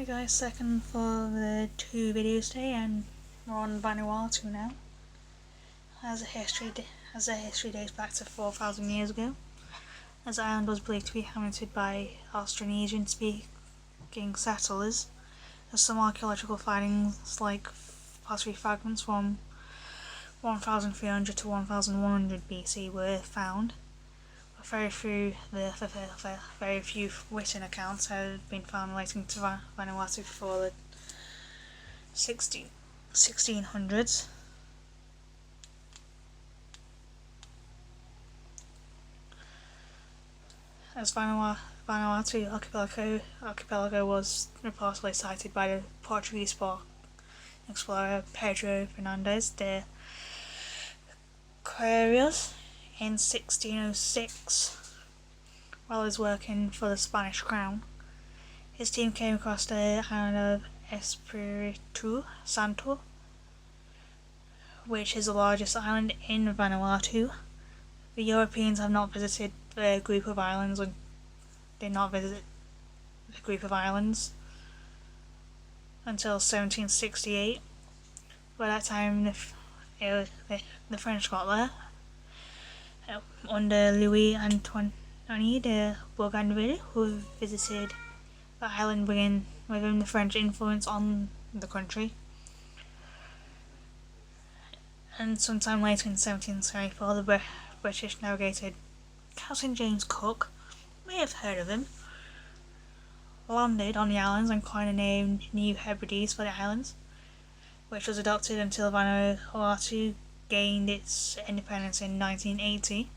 Hey guys, second for the two videos today, and we're on Vanuatu now. As the history dates back to 4,000 years ago, as the island was believed to be inhabited by Austronesian-speaking settlers, as some archaeological findings, like pottery fragments from 1,300 to 1,100 BC, were found. Very few written accounts have been found relating to Vanuatu before the 1600s. As Vanuatu archipelago was reportedly sighted by the Portuguese explorer Pedro Fernandes de Queiroz in 1606, while he was working for the Spanish crown. His team came across the island of Espiritu Santo, which is the largest island in Vanuatu. The Europeans have not visited the group of islands, and did not visit the group of islands until 1768. By that time, the French got there under Louis Antoine de Bougainville, who visited the island, bringing with him the French influence on the country. And sometime later in 1774, the British navigator Captain James Cook, may have heard of him, landed on the islands and coined the name New Hebrides for the islands, which was adopted until Vanuatu gained its independence in 1980.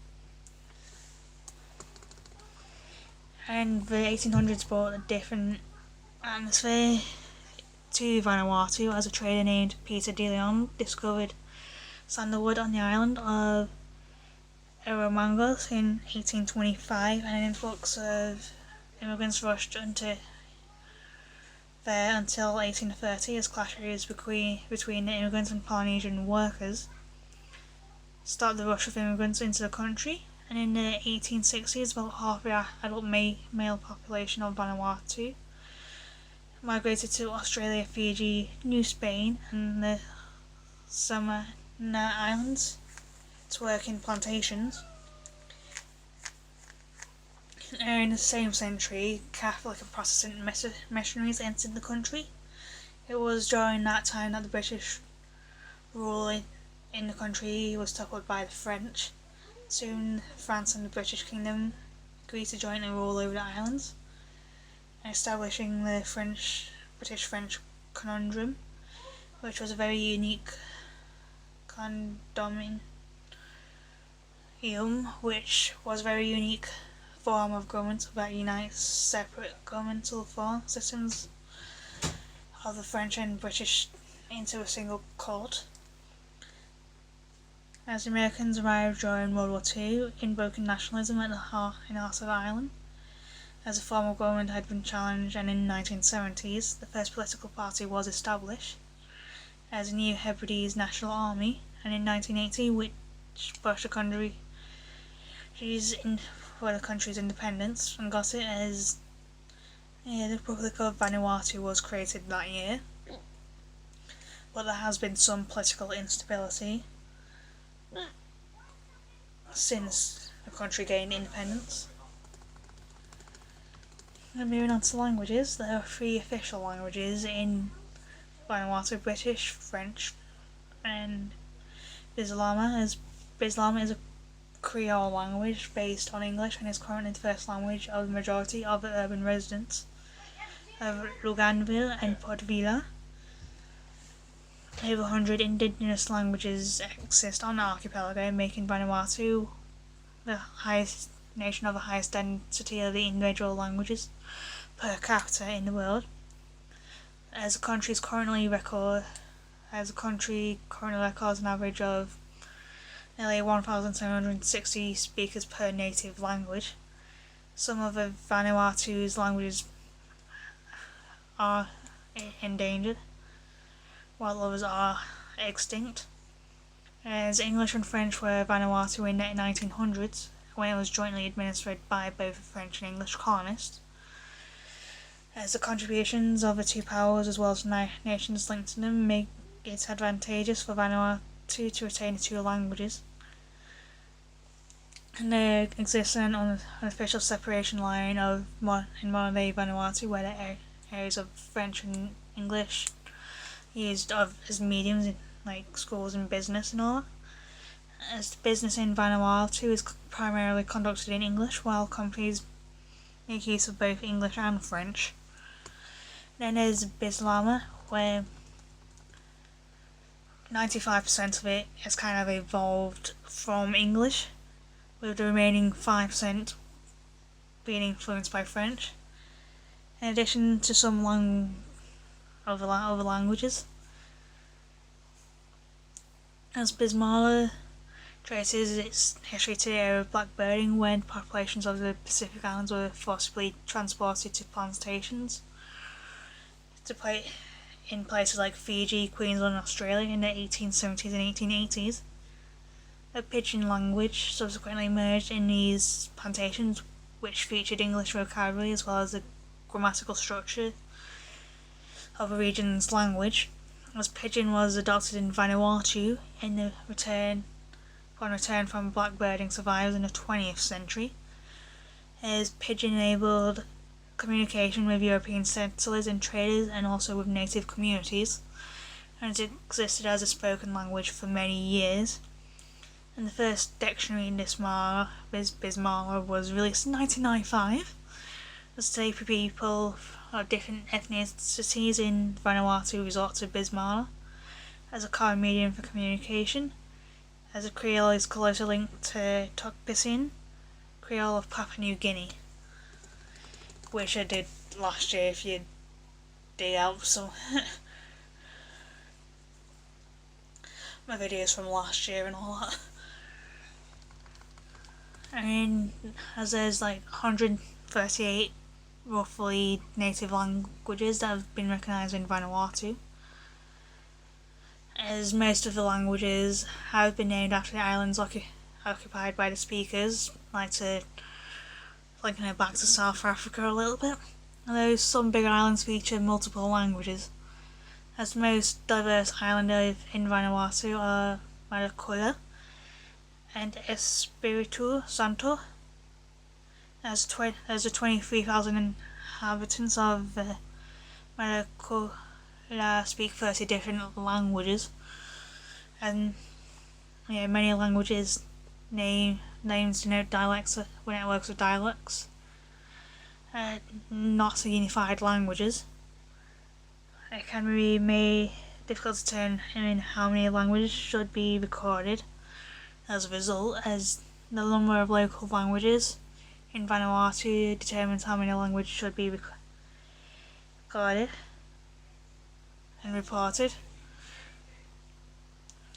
And the 1800s brought a different atmosphere to Vanuatu, as a trader named Peter de Leon discovered sandalwood on the island of Eromangos in 1825, and an influx of immigrants rushed into there until 1830, as clashes between the immigrants and Polynesian workers stopped the rush of immigrants into the country. And in the 1860s, about half the adult male population of Vanuatu migrated to Australia, Fiji, New Spain, and the Samana Islands to work in plantations. In the same century, Catholic and Protestant missionaries entered the country. It was during that time that the British rule in the country was toppled by the French. Soon, France and the British Kingdom agreed to jointly rule over the islands, establishing the British-French conundrum, which was a very unique condominium, which was a very unique form of government that unites separate governmental systems of the French and British into a single court. As the Americans arrived during World War II, invoking nationalism in the heart of the island, as a form of government had been challenged, and in the 1970s, the first political party was established as the New Hebrides National Army, and in 1980, which pushed the country for the country's independence, and got it as the Republic of Vanuatu was created that year. But there has been some political instability since the country gained independence. And moving on to languages, there are 3 official languages in Vanuatu: British, French, and Bislama. Bislama is a Creole language based on English and is currently the first language of the majority of the urban residents of Bougainville and Port Vila. Over 100 indigenous languages exist on the archipelago, making Vanuatu the highest nation of the highest density of the individual languages per capita in the world. As the country currently records an average of nearly 1,760 speakers per native language. Some of the Vanuatu's languages are endangered, while others are extinct. As English and French were Vanuatu in the 1900s, when it was jointly administered by both the French and English colonists. as the contributions of the two powers as well as nations linked to them make it advantageous for Vanuatu to retain the two languages. And there exists an unofficial separation line in modern-day Vanuatu where the areas of French and English used as mediums in like schools and business and all. As the business in Vanuatu is primarily conducted in English, while companies make use of both English and French. Then there's Bislama, where 95% of it has kind of evolved from English, with the remaining 5% being influenced by French, in addition to some other languages. As Bismarck traces its history to the era of blackbirding, when populations of the Pacific Islands were forcibly transported to plantations in places like Fiji, Queensland and Australia in the 1870s and 1880s. A pidgin language subsequently emerged in these plantations, which featured English vocabulary as well as the grammatical structure of a region's language. As pidgin was adopted in Vanuatu upon return from blackbirding survivors in the 20th century, as pidgin enabled communication with European settlers and traders and also with native communities, and it existed as a spoken language for many years. And the first dictionary in Bismarck was released in 1995. As today people of different ethnicities in Vanuatu resort to Bismarck as a common medium for communication, as a Creole is closely linked to Tok-Pisin, Creole of Papua New Guinea, which I did last year if you dig out some my videos from last year and all that. And as there's like 138 roughly native languages that have been recognised in Vanuatu, as most of the languages have been named after the islands occupied by the speakers, like to linking it back to South Africa a little bit, although some big islands feature multiple languages. As the most diverse island in Vanuatu are Malakula and Espiritu Santo. As the 23,000 inhabitants of Malakula speak 30 different languages, and many languages names denote dialects or networks of dialects, not unified languages. It can be made difficult to determine how many languages should be recorded. As a result, as the number of local languages in Vanuatu determines how many languages should be recorded and reported.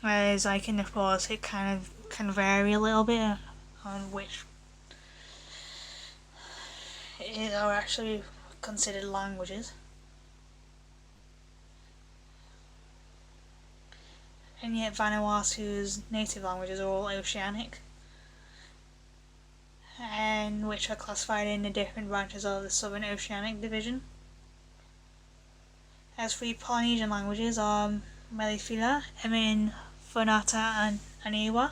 Whereas like in the reports it kind of can vary a little bit on which are actually considered languages. And yet Vanuatu's native languages are all oceanic, and which are classified in the different branches of the Southern Oceanic Division. As three Polynesian languages are Melifila, Emin, Fonata and Aniwa.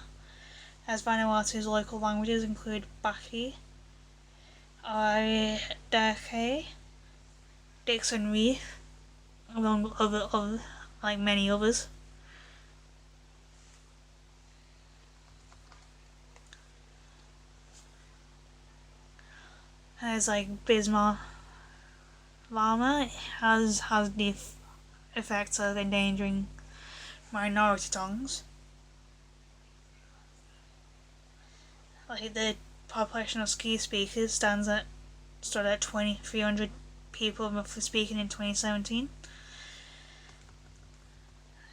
As Vanuatu's local languages include Baki, Aridake, Dixon Reef, among other like many others. As like Bismarck Lama has the effects of endangering minority tongues. Like the population of ski speakers stood at 2,300 people roughly speaking in 2017.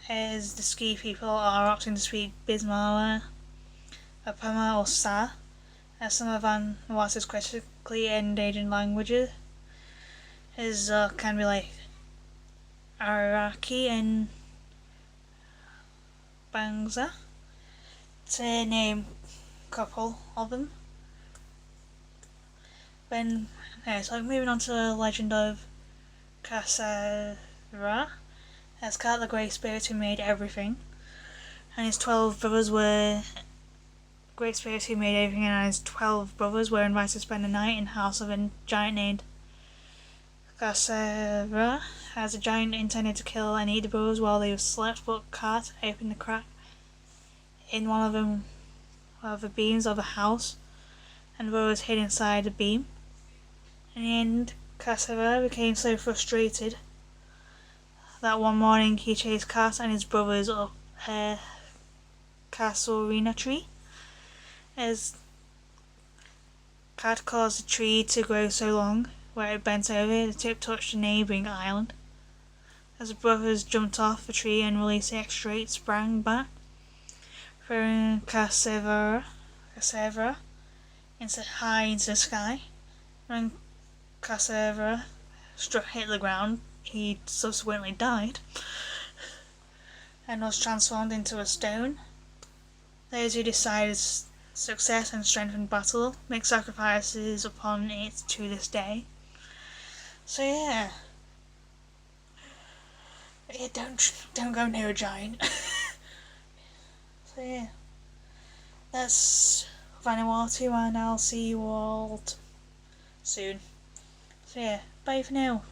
As the ski people are opting to speak Bismarck, Apama or Sa, as some of Vanuatu's critically endangered languages can be like Arawaki and Bangsa, to name a couple of them. Then so moving on to the legend of Kasera as Kat the Great Spirit who made everything, and his 12 brothers were Great Spirit who made everything, and his 12 brothers were invited to spend the night in the house of a giant named Kasera, as the giant intended to kill and eat the brothers while they slept, but Kat opened the crack in one of the beams of the house, and the brothers hid inside the beam. In the end, Kasera became so frustrated that one morning he chased Kat and his brothers up a casuarina tree. As Kat caused the tree to grow so long, where it bent over, the tip touched a neighbouring island. As the brothers jumped off the tree and released the extra 8 sprang back, throwing Kasera high into the sky. When Kasera hit the ground, he subsequently died and was transformed into a stone. Those who decided success and strengthened battle make sacrifices upon it to this day. So yeah, don't go near a giant. So yeah, that's Vanuatu, and I'll see you all soon. So yeah, bye for now.